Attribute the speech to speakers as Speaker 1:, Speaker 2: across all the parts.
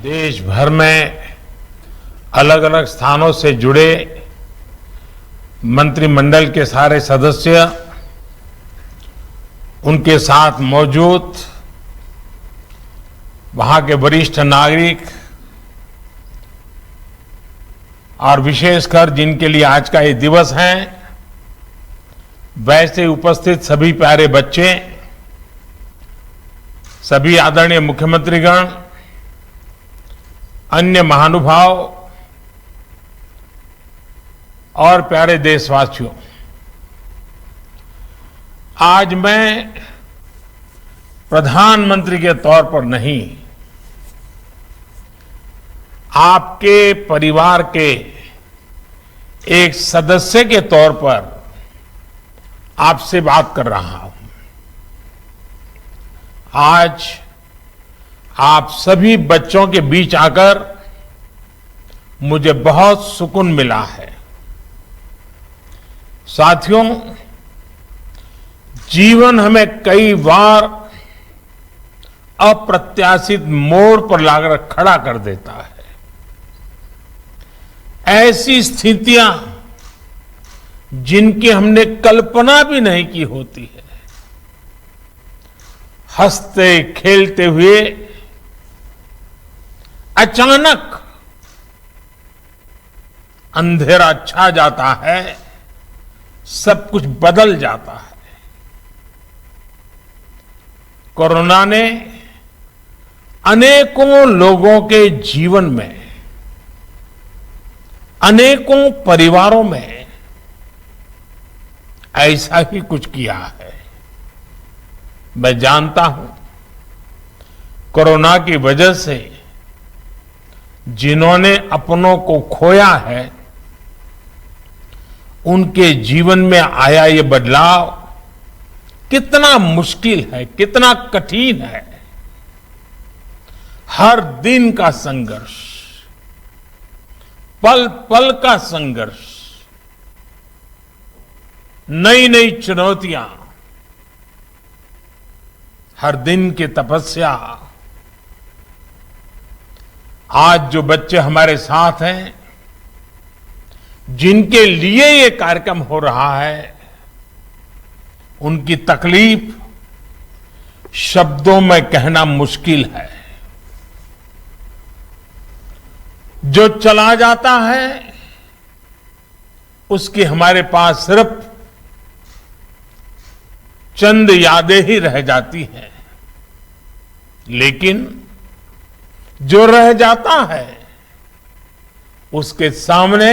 Speaker 1: देश भर में अलग अलग स्थानों से जुड़े मंत्रिमंडल के सारे सदस्य, उनके साथ मौजूद वहां के वरिष्ठ नागरिक और विशेषकर जिनके लिए आज का ये दिवस है, वैसे उपस्थित सभी प्यारे बच्चे, सभी आदरणीय मुख्यमंत्रीगण, अन्य महानुभाव और प्यारे देशवासियों, आज मैं प्रधानमंत्री के तौर पर नहीं, आपके परिवार के एक सदस्य के तौर पर आपसे बात कर रहा हूं। आज आप सभी बच्चों के बीच आकर मुझे बहुत सुकून मिला है। साथियों, जीवन हमें कई बार अप्रत्याशित मोड़ पर लाकर खड़ा कर देता है। ऐसी स्थितियां जिनकी हमने कल्पना भी नहीं की होती है, हंसते खेलते हुए अचानक अंधेरा छा जाता है, सब कुछ बदल जाता है। कोरोना ने अनेकों लोगों के जीवन में, अनेकों परिवारों में ऐसा ही कुछ किया है। मैं जानता हूं, कोरोना की वजह से जिन्होंने अपनों को खोया है, उनके जीवन में आया ये बदलाव कितना मुश्किल है, कितना कठिन है। हर दिन का संघर्ष, पल पल का संघर्ष, नई नई चुनौतियां, हर दिन की तपस्या। आज जो बच्चे हमारे साथ हैं, जिनके लिए ये कार्यक्रम हो रहा है, उनकी तकलीफ शब्दों में कहना मुश्किल है। जो चला जाता है, उसकी हमारे पास सिर्फ चंद यादें ही रह जाती हैं, लेकिन जो रह जाता है, उसके सामने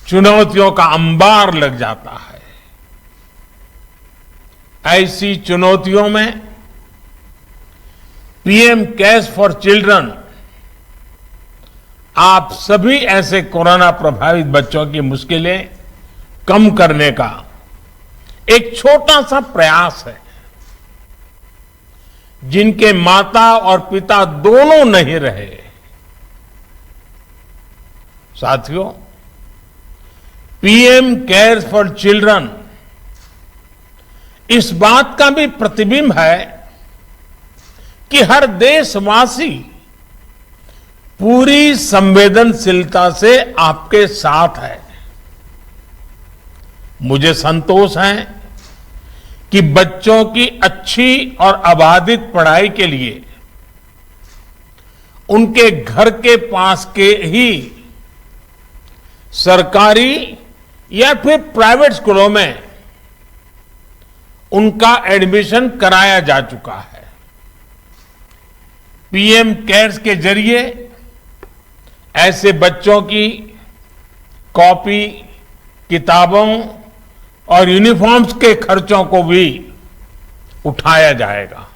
Speaker 1: चुनौतियों का अंबार लग जाता है। ऐसी चुनौतियों में पीएम केयर्स फॉर चिल्ड्रन आप सभी ऐसे कोरोना प्रभावित बच्चों की मुश्किलें कम करने का एक छोटा सा प्रयास है। जिनके माता और पिता दोनों नहीं रहे, साथियों, पीएम केयर्स फॉर चिल्ड्रन इस बात का भी प्रतिबिंब है कि हर देशवासी पूरी संवेदनशीलता से आपके साथ है। मुझे संतोष है कि बच्चों की अच्छी और अबाधित पढ़ाई के लिए उनके घर के पास के ही सरकारी या फिर प्राइवेट स्कूलों में उनका एडमिशन कराया जा चुका है। पीएम केयर्स के जरिए ऐसे बच्चों की कॉपी, किताबों और यूनिफॉर्म्स के खर्चों को भी उठाया जाएगा।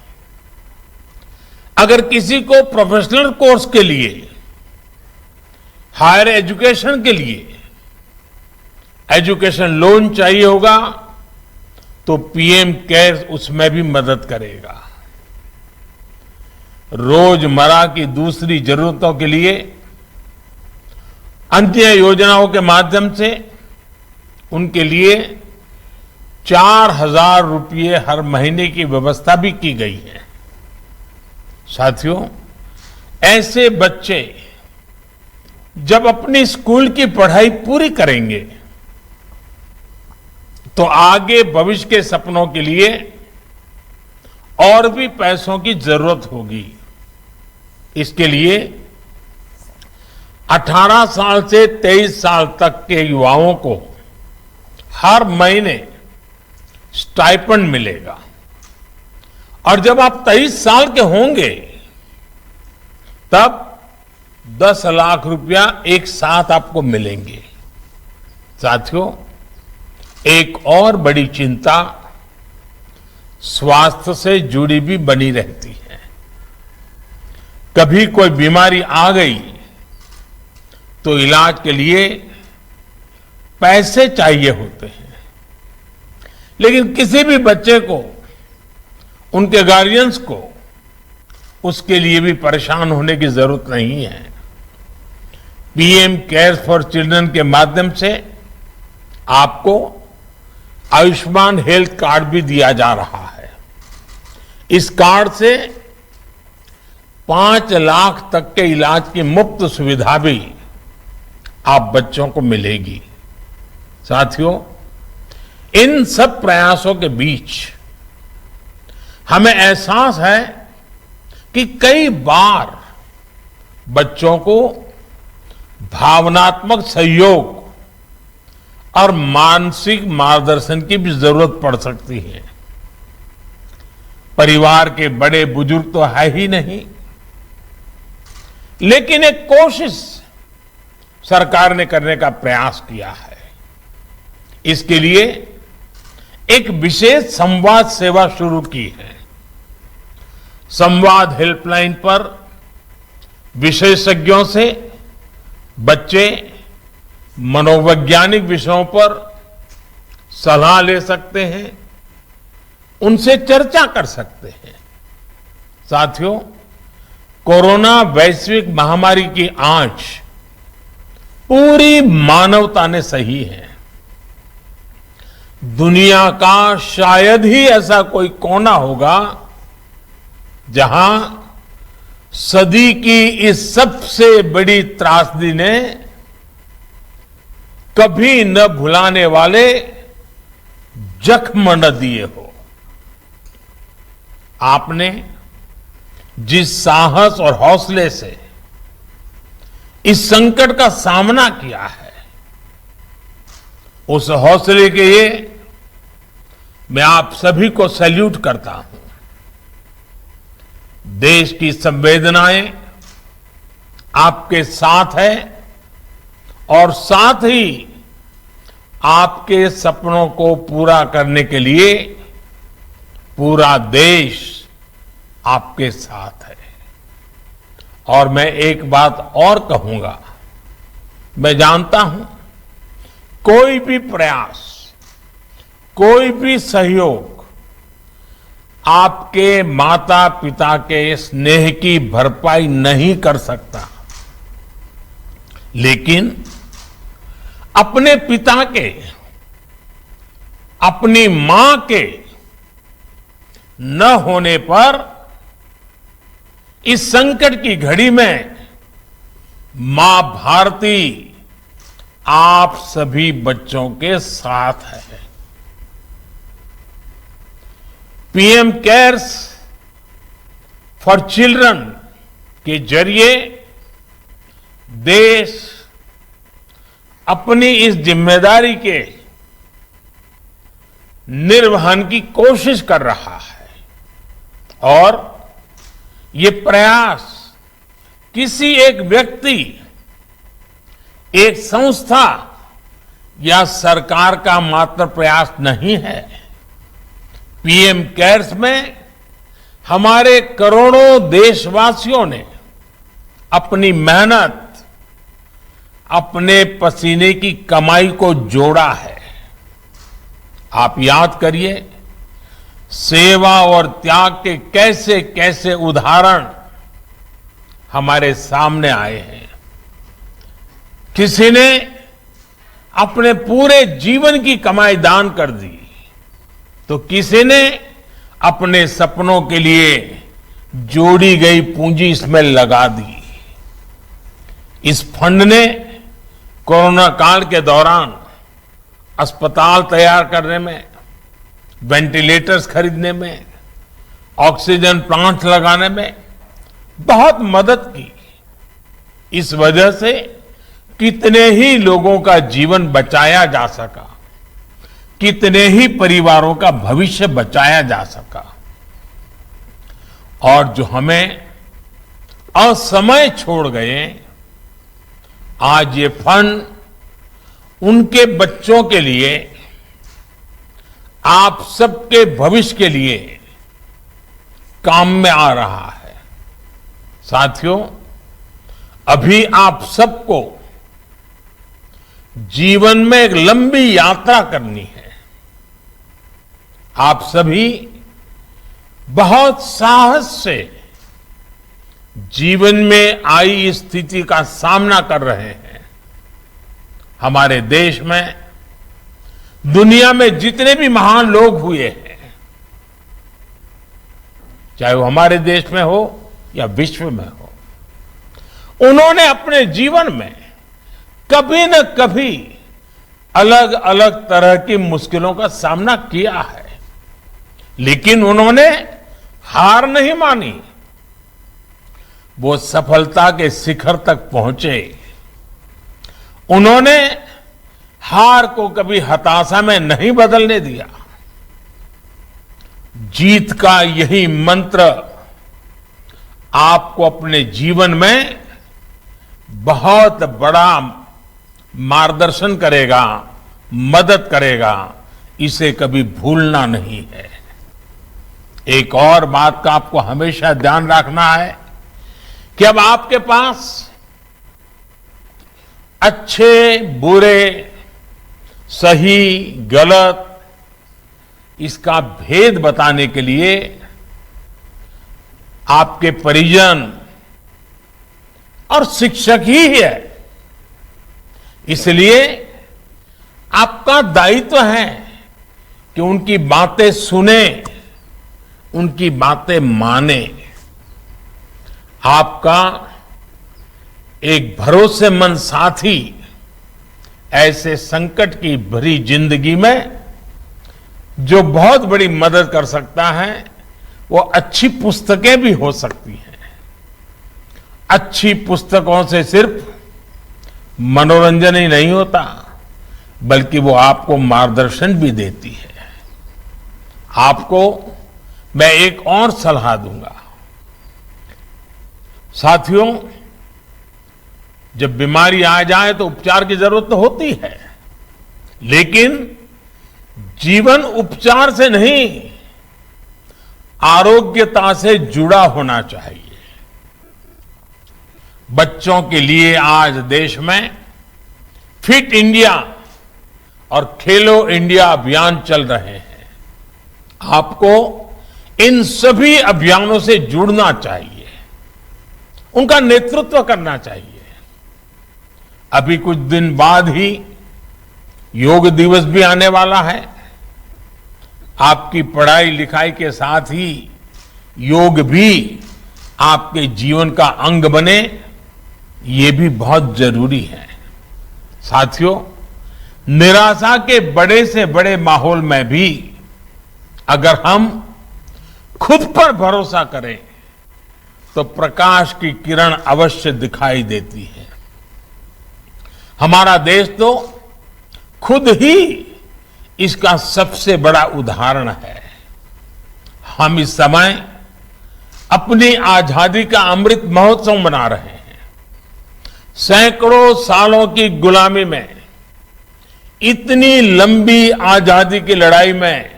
Speaker 1: अगर किसी को प्रोफेशनल कोर्स के लिए, हायर एजुकेशन के लिए एजुकेशन लोन चाहिए होगा, तो पीएम केयर्स उसमें भी मदद करेगा। रोजमर्रा की दूसरी जरूरतों के लिए अन्य योजनाओं के माध्यम से उनके लिए 4,000 रुपये हर महीने की व्यवस्था भी की गई है। साथियों, ऐसे बच्चे जब अपनी स्कूल की पढ़ाई पूरी करेंगे तो आगे भविष्य के सपनों के लिए और भी पैसों की जरूरत होगी। इसके लिए 18 साल से 23 साल तक के युवाओं को हर महीने स्टाइपेंड मिलेगा और जब आप 23 साल के होंगे तब 10 लाख रुपया एक साथ आपको मिलेंगे। साथियों, एक और बड़ी चिंता स्वास्थ्य से जुड़ी भी बनी रहती है। कभी कोई बीमारी आ गई तो इलाज के लिए पैसे चाहिए होते हैं, लेकिन किसी भी बच्चे को, उनके गार्जियंस को उसके लिए भी परेशान होने की जरूरत नहीं है। पीएम केयर्स फॉर चिल्ड्रन के माध्यम से आपको आयुष्मान हेल्थ कार्ड भी दिया जा रहा है। इस कार्ड से 5 लाख तक के इलाज की मुफ्त सुविधा भी आप बच्चों को मिलेगी। साथियों, इन सब प्रयासों के बीच हमें एहसास है कि कई बार बच्चों को भावनात्मक सहयोग और मानसिक मार्गदर्शन की भी जरूरत पड़ सकती है। परिवार के बड़े बुजुर्ग तो है ही नहीं, लेकिन एक कोशिश सरकार ने करने का प्रयास किया है। इसके लिए एक विशेष संवाद सेवा शुरू की है। संवाद हेल्पलाइन पर विशेषज्ञों से बच्चे मनोवैज्ञानिक विषयों पर सलाह ले सकते हैं, उनसे चर्चा कर सकते हैं। साथियों, कोरोना वैश्विक महामारी की आंच पूरी मानवता ने सही है। दुनिया का शायद ही ऐसा कोई कोना होगा जहां सदी की इस सबसे बड़ी त्रासदी ने कभी न भुलाने वाले जख्म न दिए हो। आपने जिस साहस और हौसले से इस संकट का सामना किया है, उस हौसले के लिए मैं आप सभी को सैल्यूट करता हूं। देश की संवेदनाएं आपके साथ है और साथ ही आपके सपनों को पूरा करने के लिए पूरा देश आपके साथ है। और मैं एक बात और कहूंगा, मैं जानता हूं कोई भी प्रयास, कोई भी सहयोग आपके माता पिता के स्नेह की भरपाई नहीं कर सकता, लेकिन अपने पिता के, अपनी मां के न होने पर इस संकट की घड़ी में मां भारती आप सभी बच्चों के साथ है। पीएम केयर्स फॉर चिल्ड्रन के जरिए देश अपनी इस जिम्मेदारी के निर्वहन की कोशिश कर रहा है और ये प्रयास किसी एक व्यक्ति, एक संस्था या सरकार का मात्र प्रयास नहीं है। पीएम केयर्स में हमारे करोड़ों देशवासियों ने अपनी मेहनत, अपने पसीने की कमाई को जोड़ा है। आप याद करिए, सेवा और त्याग के कैसे कैसे उदाहरण हमारे सामने आए हैं। किसी ने अपने पूरे जीवन की कमाई दान कर दी, तो किसी ने अपने सपनों के लिए जोड़ी गई पूंजी इसमें लगा दी। इस फंड ने कोरोना काल के दौरान अस्पताल तैयार करने में, वेंटिलेटर्स खरीदने में, ऑक्सीजन प्लांट लगाने में बहुत मदद की। इस वजह से कितने ही लोगों का जीवन बचाया जा सका, कितने ही परिवारों का भविष्य बचाया जा सका। और जो हमें असमय छोड़ गए, आज ये फंड उनके बच्चों के लिए, आप सबके भविष्य के लिए काम में आ रहा है। साथियों, अभी आप सबको जीवन में एक लंबी यात्रा करनी है। आप सभी बहुत साहस से जीवन में आई स्थिति का सामना कर रहे हैं। हमारे देश में, दुनिया में जितने भी महान लोग हुए हैं, चाहे वो हमारे देश में हो या विश्व में हो, उन्होंने अपने जीवन में कभी न कभी अलग अलग तरह की मुश्किलों का सामना किया है, लेकिन उन्होंने हार नहीं मानी। वो सफलता के शिखर तक पहुंचे। उन्होंने हार को कभी हताशा में नहीं बदलने दिया। जीत का यही मंत्र आपको अपने जीवन में बहुत बड़ा मार्गदर्शन करेगा, मदद करेगा। इसे कभी भूलना नहीं है। एक और बात का आपको हमेशा ध्यान रखना है कि अब आपके पास अच्छे, बुरे, सही, गलत, इसका भेद बताने के लिए आपके परिजन और शिक्षक ही है। इसलिए आपका दायित्व है कि उनकी बातें सुने, उनकी बातें माने। आपका एक भरोसेमंद साथी ऐसे संकट की भरी जिंदगी में जो बहुत बड़ी मदद कर सकता है, वो अच्छी पुस्तकें भी हो सकती हैं। अच्छी पुस्तकों से सिर्फ मनोरंजन ही नहीं होता, बल्कि वो आपको मार्गदर्शन भी देती है। आपको मैं एक और सलाह दूंगा। साथियों, जब बीमारी आ जाए तो उपचार की जरूरत तो होती है, लेकिन जीवन उपचार से नहीं, आरोग्यता से जुड़ा होना चाहिए। बच्चों के लिए आज देश में फिट इंडिया और खेलो इंडिया अभियान चल रहे हैं। आपको इन सभी अभियानों से जुड़ना चाहिए, उनका नेतृत्व करना चाहिए। अभी कुछ दिन बाद ही योग दिवस भी आने वाला है। आपकी पढ़ाई लिखाई के साथ ही योग भी आपके जीवन का अंग बने, ये भी बहुत जरूरी है। साथियों, निराशा के बड़े से बड़े माहौल में भी अगर हम खुद पर भरोसा करें तो प्रकाश की किरण अवश्य दिखाई देती है। हमारा देश तो खुद ही इसका सबसे बड़ा उदाहरण है। हम इस समय अपनी आजादी का अमृत महोत्सव मना रहे हैं। सैकड़ों सालों की गुलामी में, इतनी लंबी आजादी की लड़ाई में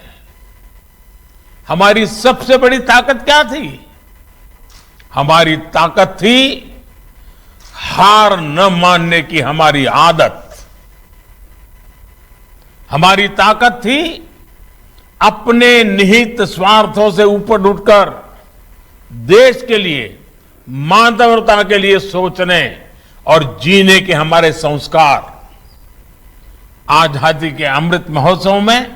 Speaker 1: हमारी सबसे बड़ी ताकत क्या थी? हमारी ताकत थी हार न मानने की हमारी आदत। हमारी ताकत थी अपने निहित स्वार्थों से ऊपर उठकर देश के लिए, मानवता के लिए सोचने और जीने के हमारे संस्कार। आजादी के अमृत महोत्सव में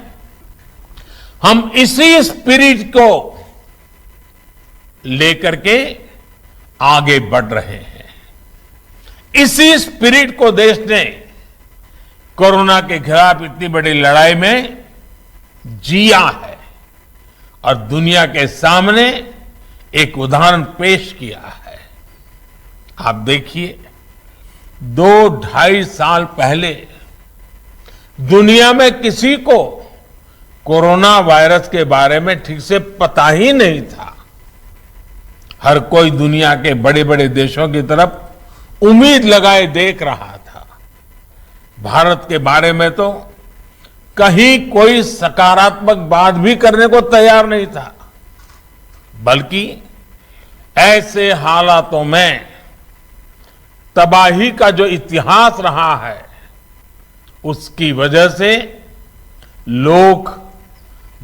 Speaker 1: हम इसी स्पिरिट को लेकर के आगे बढ़ रहे हैं। इसी स्पिरिट को देश ने कोरोना के खिलाफ इतनी बड़ी लड़ाई में जिया है और दुनिया के सामने एक उदाहरण पेश किया है। आप देखिए, 2-2.5 साल पहले दुनिया में किसी को कोरोना वायरस के बारे में ठीक से पता ही नहीं था। हर कोई दुनिया के बड़े बड़े देशों की तरफ उम्मीद लगाए देख रहा था। भारत के बारे में तो कहीं कोई सकारात्मक बात भी करने को तैयार नहीं था, बल्कि ऐसे हालातों में तबाही का जो इतिहास रहा है, उसकी वजह से लोग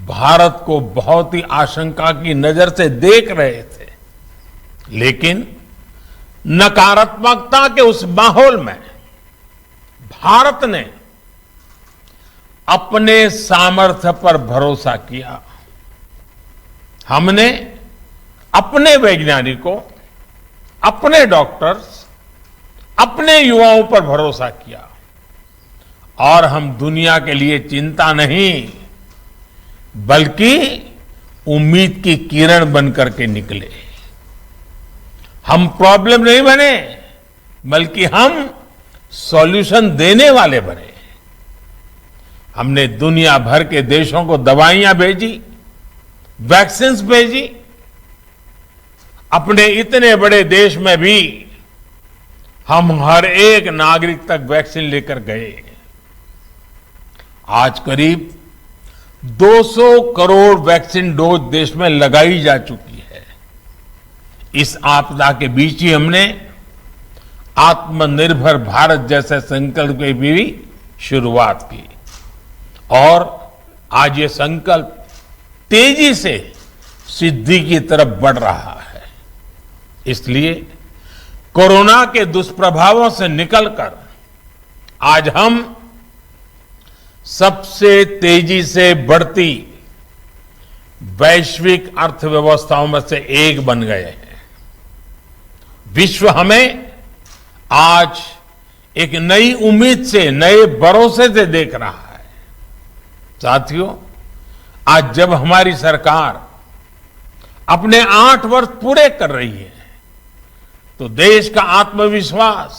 Speaker 1: भारत को बहुत ही आशंका की नजर से देख रहे थे। लेकिन नकारात्मकता के उस माहौल में भारत ने अपने सामर्थ्य पर भरोसा किया। हमने अपने वैज्ञानिकों, अपने डॉक्टर्स, अपने युवाओं पर भरोसा किया और हम दुनिया के लिए चिंता नहीं बल्कि उम्मीद की किरण बनकर के निकले। हम प्रॉब्लम नहीं बने बल्कि हम सॉल्यूशन देने वाले बने। हमने दुनिया भर के देशों को दवाइयां भेजी, वैक्सीन्स भेजी। अपने इतने बड़े देश में भी हम हर एक नागरिक तक वैक्सीन लेकर गए। आज करीब 200 करोड़ वैक्सीन डोज देश में लगाई जा चुकी है। इस आपदा के बीच ही हमने आत्मनिर्भर भारत जैसे संकल्प की भी शुरुआत की और आज ये संकल्प तेजी से सिद्धि की तरफ बढ़ रहा है। इसलिए कोरोना के दुष्प्रभावों से निकलकर आज हम सबसे तेजी से बढ़ती वैश्विक अर्थव्यवस्थाओं में से एक बन गए हैं। विश्व हमें आज एक नई उम्मीद से, नए भरोसे से देख रहा है। साथियों, आज जब हमारी सरकार अपने 8 वर्ष पूरे कर रही है तो देश का आत्मविश्वास,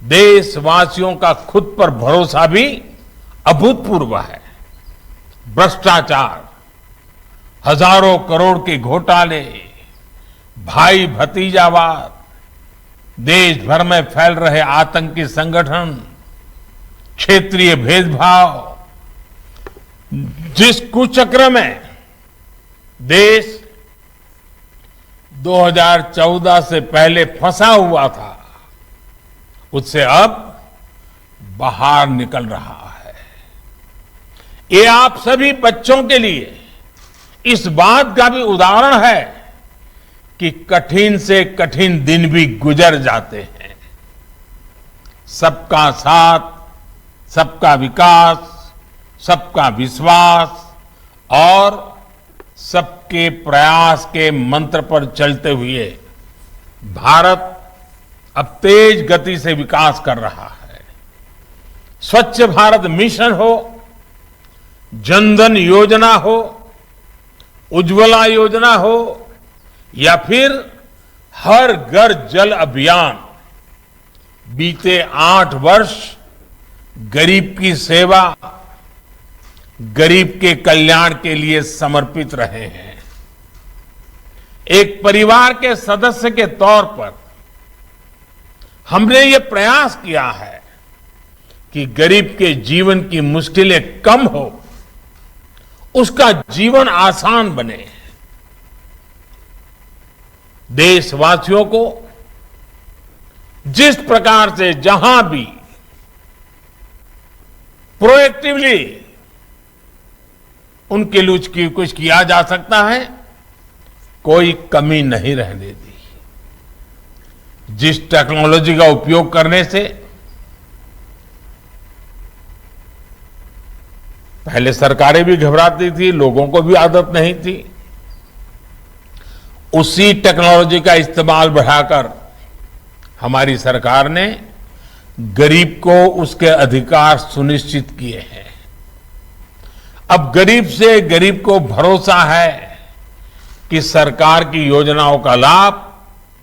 Speaker 1: देशवासियों का खुद पर भरोसा भी अभूतपूर्व है। भ्रष्टाचार, हजारों करोड़ के घोटाले, भाई भतीजावाद, देश भर में फैल रहे आतंकी संगठन, क्षेत्रीय भेदभाव, जिस कुचक्र में देश 2014 से पहले फंसा हुआ था, उससे अब बाहर निकल रहा है। ये आप सभी बच्चों के लिए इस बात का भी उदाहरण है कि कठिन से कठिन दिन भी गुजर जाते हैं। सबका साथ, सबका विकास, सबका विश्वास और सबके प्रयास के मंत्र पर चलते हुए भारत अब तेज गति से विकास कर रहा है। स्वच्छ भारत मिशन हो, जनधन योजना हो, उज्ज्वला योजना हो या फिर हर घर जल अभियान, बीते 8 वर्ष गरीब की सेवा, गरीब के कल्याण के लिए समर्पित रहे हैं। एक परिवार के सदस्य के तौर पर हमने ये प्रयास किया है कि गरीब के जीवन की मुश्किलें कम हो, उसका जीवन आसान बने। देशवासियों को जिस प्रकार से जहां भी प्रोएक्टिवली उनके लिए कुछ किया जा सकता है, कोई कमी नहीं रहने दी। जिस टेक्नोलॉजी का उपयोग करने से पहले सरकारें भी घबराती थी, लोगों को भी आदत नहीं थी, उसी टेक्नोलॉजी का इस्तेमाल बढ़ाकर हमारी सरकार ने गरीब को उसके अधिकार सुनिश्चित किए हैं। अब गरीब से गरीब को भरोसा है कि सरकार की योजनाओं का लाभ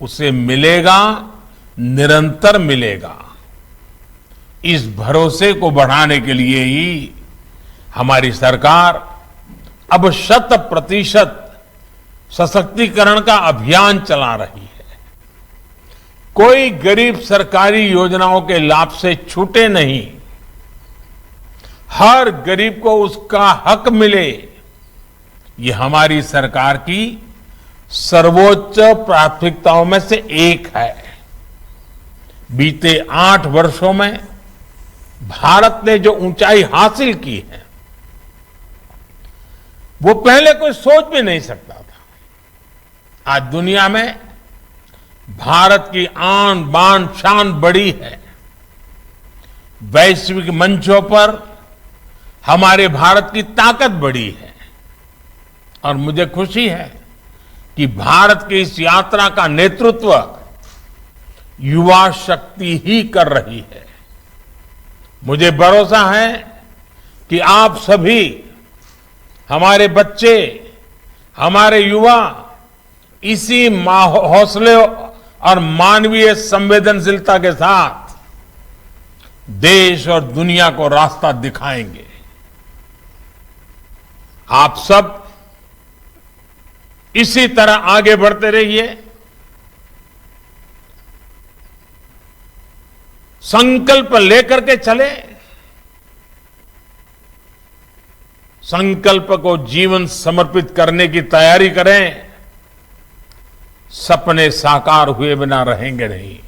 Speaker 1: उसे मिलेगा, निरंतर मिलेगा। इस भरोसे को बढ़ाने के लिए ही हमारी सरकार अब 100% सशक्तिकरण का अभियान चला रही है। कोई गरीब सरकारी योजनाओं के लाभ से छूटे नहीं। हर गरीब को उसका हक मिले, ये हमारी सरकार की सर्वोच्च प्राथमिकताओं में से एक है। बीते 8 वर्षों में भारत ने जो ऊंचाई हासिल की है, वो पहले कोई सोच भी नहीं सकता था। आज दुनिया में भारत की आन बान शान बढ़ी है। वैश्विक मंचों पर हमारे भारत की ताकत बढ़ी है और मुझे खुशी है कि भारत की इस यात्रा का नेतृत्व युवा शक्ति ही कर रही है। मुझे भरोसा है कि आप सभी, हमारे बच्चे, हमारे युवा इसी हौसले और मानवीय संवेदनशीलता के साथ देश और दुनिया को रास्ता दिखाएंगे। आप सब इसी तरह आगे बढ़ते रहिए। संकल्प लेकर के चले, संकल्प को जीवन समर्पित करने की तैयारी करें। सपने साकार हुए बिना रहेंगे नहीं।